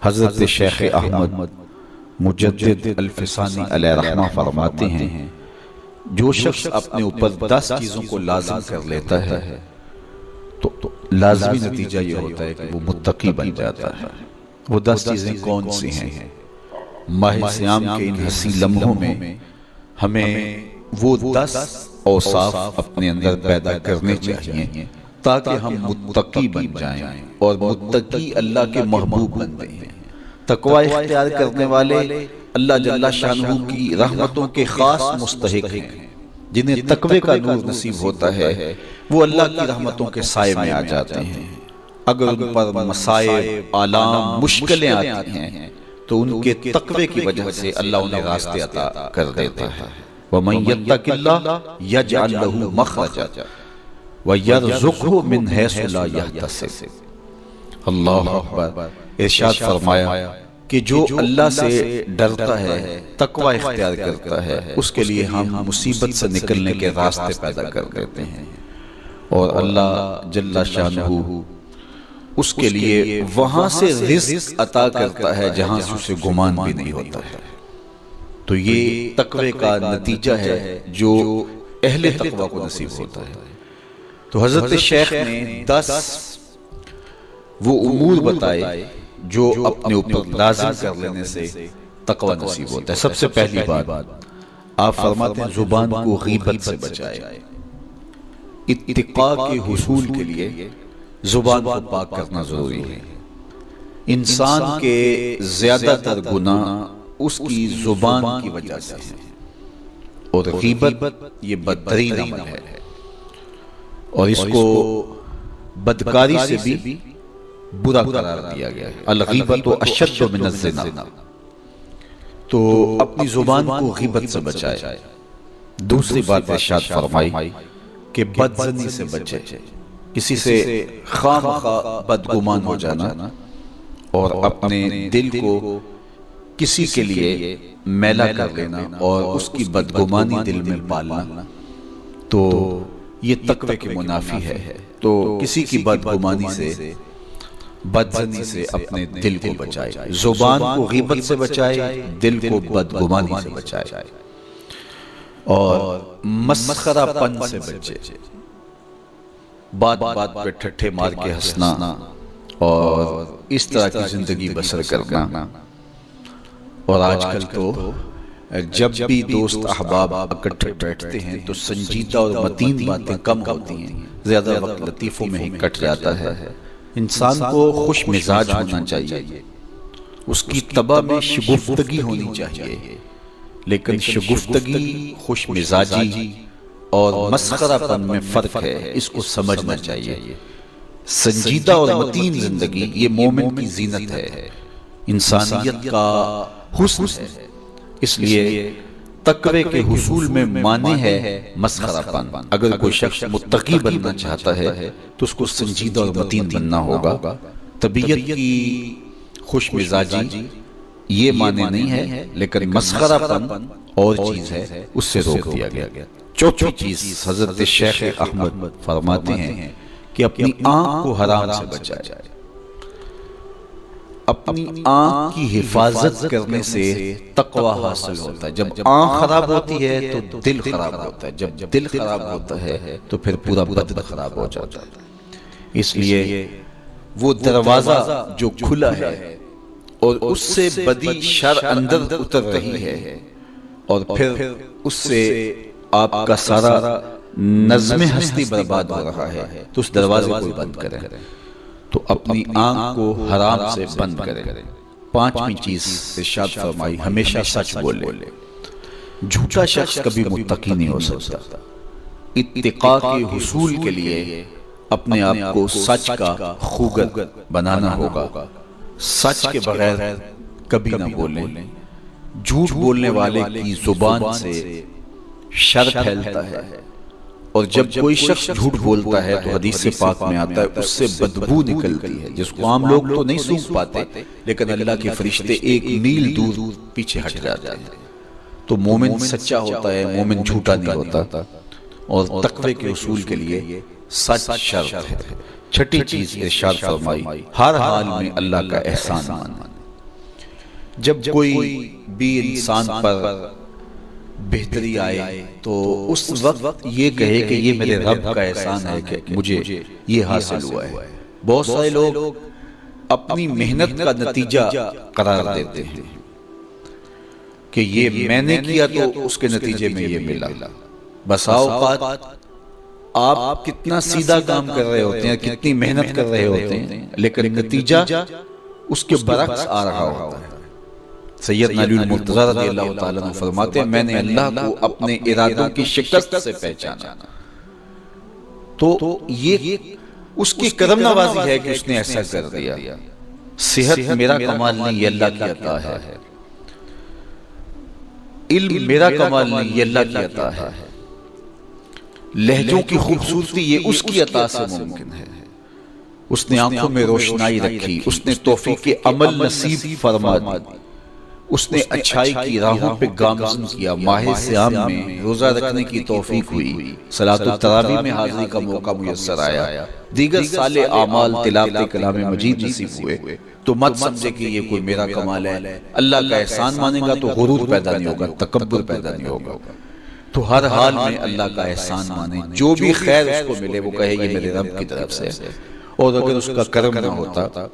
حضرت شیخ احمد مجدد الفسانی علیہ رحمہ فرماتے ہیں جو شخص اپنے اوپر 10 چیزوں کو لازم کر لیتا ہے تو لازمی نتیجہ یہ ہوتا ہے کہ وہ متقی بن جاتا ہے۔ وہ 10 چیزیں کون سی ہیں؟ ماہ صیام کے ان حسین لمحوں میں ہمیں وہ 10 اوصاف اپنے اندر پیدا کرنے چاہیے تاکہ ہم متقی بن جائیں، اور متقی اللہ کے محبوب بن جائیں۔ تقوی اختیار کرنے والے اللہ جل شانہ کی رحمتوں کے خاص مستحق ہیں۔ جنہیں تقوی کا نور نصیب ہوتا ہے وہ اللہ کی رحمتوں کے سائے میں آ جاتے ہیں۔ اگر ان پر مصائب، آلام، مشکلیں آتی ہیں تو ان کے تقوی کی وجہ سے اللہ انہیں راستے عطا کر دیتا ہے۔ وَمَن يَتَّقِ اللَّهَ يَجْعَل لَّهُ مَخْرَجًا وَيَرْزُقْهُ مِنْ حَيْثُ لَا يَحْتَسِبُ۔ اللہ اکبر۔ ارشاد فرمایا کہ جو اللہ سے ڈرتا ہے، تقوی اختیار کرتا ہے، اس کے لیے ہم مصیبت سے نکلنے کے راستے پیدا کر دیتے ہیں، اور اللہ جل شانہ اس کے لیے وہاں سے رزق عطا کرتا ہے جہاں سے اسے گمان بھی نہیں ہوتا ہے۔ تو یہ تقوی کا نتیجہ ہے جو اہل تقوی کو نصیب ہوتا ہے۔ تو حضرت شیخ نے 10 وہ امور بتائے جو اپنے اوپر لازم کر لینے سے تقوی نصیب ہوتا ہے۔ سب سے پہلی بات آپ فرماتے ہیں زبان کو غیبت سے بچائے۔ اتقاء کے حصول کے لیے زبان کو پاک کرنا ضروری ہے۔ انسان کے زیادہ تر گناہ اس کی زبان کی وجہ سے ہے، اور غیبت یہ بدترین عمل ہے، اور اس کو بدکاری سے بھی برا قرار دیا گیا ہے۔ الغیبت اشد من الزنا۔ تو اپنی زبان کو غیبت سے بچائے۔ دوسری بات ارشاد فرمائی کہ بدظنی سے بچے، کسی سے خواہ مخواہ بدگمان ہو جانا اور اپنے دل کو کسی کے لیے میلا کر لینا اور اس کی بدگمانی دل میں پالنا، تو یہ تقوی کے منافی ہے۔ تو کسی کی بدگمانی سے، بدظنی سے اپنے دل کو بچائے، زبان کو غیبت سے بچائے، دل کو بدگمانی سے بچائے، اور مسخرہ پن سے بچے، بات بات پہ ٹھٹھے مار کے ہنسنا اور اس طرح کی زندگی بسر کرنا۔ اور آج کل تو جب بھی دوست احباب اکٹھے بیٹھتے ہیں تو سنجیدہ اور متین باتیں کم ہوتی ہیں، زیادہ وقت لطیفوں میں ہی کٹ جاتا ہے۔ انسان کو خوش مزاج ہونا چاہیے، اس کی طبع میں شگفتگی ہونی چاہیے، لیکن شگفتگی، خوش مزاجی اور مسخرہ پن میں فرق ہے، اس کو سمجھنا چاہیے۔ سنجیدہ اور متین زندگی یہ مومن کی زینت ہے، انسانیت کا حسن ہے۔ اس لیے تقوی کے حصول میں مانع ہے مسخرہ پن۔ اگر کوئی شخص متقی بننا چاہتا ہے تو اس کو سنجیدہ اور متین بننا ہوگا۔ طبیعت کی خوش مزاجی یہ معنی نہیں ہے، لیکن مسخرہ پن اور چیز ہے، اس سے روک دیا گیا۔ چوتھی چیز حضرت شیخ احمد فرماتے ہیں کہ اپنی آنکھ کو حرام سے بچائے۔ اپنی آنکھ کی حفاظت کرنے سے تقوی حاصل ہوتا ہے۔ جب آنکھ خراب ہوتی ہے تو دل خراب ہوتا ہے، جب دل خراب ہوتا ہے تو پھر پورا بدن خراب ہو جاتا ہے۔ اس لیے وہ دروازہ جو کھلا ہے اور اس سے بدی شر اندر اتر رہی ہے، اور پھر اس سے آپ کا سارا نظم ہستی برباد ہو رہا ہے، تو اس دروازے کو بند کریں، تو اپنی آنکھ کو حرام سے بند کریں۔ پانچویں چیز ارشاد فرمائی ہمیشہ سچ بولے۔ جھوٹا شخص کبھی متقی نہیں ہو سکتا۔ اتقاء کے حصول کے لیے اپنے آپ کو سچ کا خوگر بنانا ہوگا۔ سچ کے بغیر کبھی نہ بولیں۔ جھوٹ بولنے والے کی زبان سے شر پھیلتا ہے، اور جب کوئی شخص جھوٹ بولتا ہے تو حدیث پاک میں آتا ہے اس سے بدبو نکلتی ہے، جس کو عام لوگ تو نہیں سونگھ پاتے، لیکن اللہ کے فرشتے 1 میل دور پیچھے ہٹ جاتے ہیں۔ تو مومن سچا ہوتا ہے، مومن جھوٹا نہیں ہوتا، اور تقوی کے اصول کے لیے سچ شرط ہے۔ چھٹی چیز ارشاد فرمائی ہر حال میں اللہ کا احسان ماننا۔ جب کوئی بھی انسان پر بہتری آئے تو اس وقت یہ کہے کہ یہ میرے رب کا احسان ہے کہ مجھے یہ حاصل ہوا ہے۔ بہت سارے لوگ اپنی محنت کا نتیجہ قرار دیتے ہیں کہ یہ میں نے کیا تو اس کے نتیجے میں یہ ملا۔ بسا اوقات آپ کتنا سیدھا کام کر رہے ہوتے ہیں، کتنی محنت کر رہے ہوتے ہیں، لیکن نتیجہ اس کے برعکس آ رہا ہوتا ہے۔ سیدنا علی المرتضیٰ رضی اللہ تعالیٰ عنہ فرماتے ہیں میں نے اللہ کو اپنے ارادوں کی شکست سے پہچانا، تو یہ اس کی کرم نوازی ہے کہ اس نے ایسا کر دیا۔ صحت میرا کمال نہیں، یہ اللہ کی عطا ہے۔ علم میرا کمال نہیں، یہ اللہ کی عطا ہے۔ لہجوں کی خوبصورتی یہ اس کی عطا سے ممکن ہے۔ اس نے آنکھوں میں روشنائی رکھی، اس نے توفیق عمل نصیب فرما دی، اس نے اچھائی کی راہوں پہ گامزن کیا، ماہ صیام میں روزہ رکھنے کی توفیق ہوئی، صلاۃ التراویح میں حاضری کا موقع میسر آیا، دیگر صالح اعمال تلاوت کلام مجید نصیب ہوئے، تو مت سمجھے کہ یہ کوئی میرا کمال ہے۔ اللہ کا احسان مانے گا تو غرور پیدا نہیں ہوگا، تکبر پیدا نہیں ہوگا۔ تو ہر حال میں اللہ کا احسان مانے، جو بھی خیر اس کو ملے وہ کہے یہ میرے رب کی طرف سے ہے، اور اگر اس کا کرم نہ ہوتا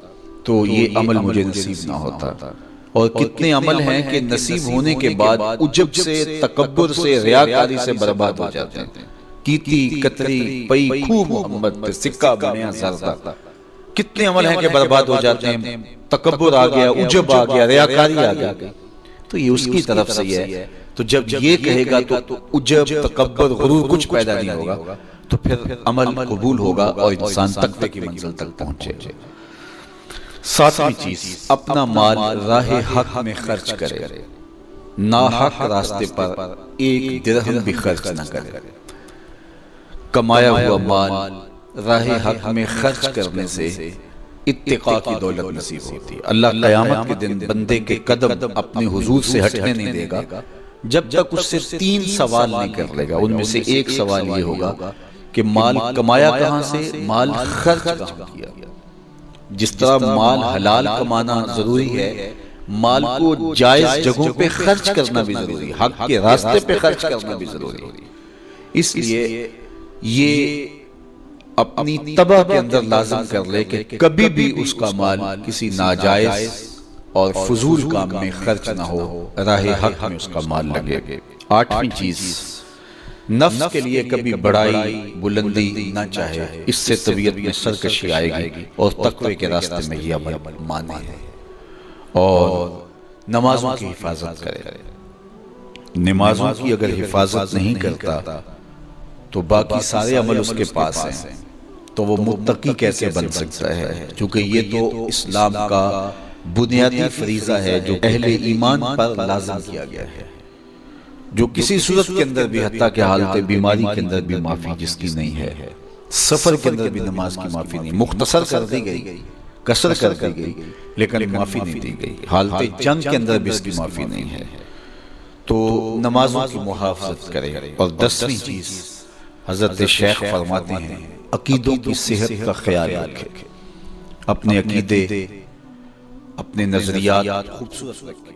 تو یہ عمل مجھے نصیب نہ ہوتا۔ اور کتنے عمل ہیں کہ نصیب ہونے کے بعد عجب سے، تکبر سے، ریاکاری سے برباد ہو جاتے ہیں۔ کیتی کتری پئی کھو محمد پہ سکہ بنیا زردہ، کتنے عمل ہیں کہ برباد ہو جاتے ہیں، تکبر آ گیا، عجب آ گیا، ریاکاری آ گیا، تو یہ اس کی طرف سے ہے۔ تو جب یہ کہے گا تو عجب، تکبر، غرور کچھ پیدا نہیں ہوگا، تو پھر عمل قبول ہوگا اور انسان تقوی کی منزل تک پہنچے۔ ساتویں چیز، اپنا مال راہ حق میں خرچ کرے، ناحق راستے پر ایک درہم بھی خرچ نہ کرے۔ کمایا ہوا مال راہ حق میں خرچ کرنے سے اتقاء کی دولت نصیب ہوتی ہے۔ اللہ قیامت کے دن بندے کے قدم اپنے حضور سے ہٹنے نہیں دے گا جب تک اس سے 3 سوال نہیں کر لے گا۔ ان میں سے ایک سوال یہ ہوگا کہ مال کمایا کہاں سے، مال خرچ کہاں کیا۔ جس طرح مال حلال کمانا ضروری ہے، مال کو جائز جگہوں پہ خرچ کرنا بھی ضروری ہے، حق کے راستے پہ خرچ کرنا بھی ضروری ہے۔ اس لیے یہ اپنی طبع کے اندر لازم کر لے کہ کبھی بھی اس کا مال کسی ناجائز اور فضول کام میں خرچ نہ ہو، راہ حق میں اس کا مال لگے۔ 8ویں چیز، نفس کے لیے کبھی بڑائی بلندی نہ چاہے، اس سے طبیعت میں سرکشی آئے گی اور تقوی کے راستے میں یہ عمل مانے ہے۔ اور نمازوں کی حفاظت کرے۔ نمازوں کی اگر حفاظت نہیں کرتا تو باقی سارے عمل اس کے پاس ہیں، تو وہ متقی کیسے بن سکتا ہے؟ چونکہ یہ تو اسلام کا بنیادی فریضہ ہے جو اہل ایمان پر لازم کیا گیا ہے، جو کسی صورت کے اندر بھی، حتیٰ کہ حالت بیماری کے اندر بھی معافی جس کی نہیں ہے، سفر کے اندر بھی نماز کی معافی نہیں، مختصر کر دی گئی، قصر کر دی گئی، لیکن معافی نہیں دی گئی، حالت جنگ کے اندر بھی اس کی معافی نہیں ہے۔ تو نمازوں کی محافظت کرے۔ اور 10ویں چیز، حضرت شیخ فرماتے ہیں عقیدوں کی صحت کا خیال رکھے، اپنے عقیدے، اپنے نظریات خوبصورت رکھے۔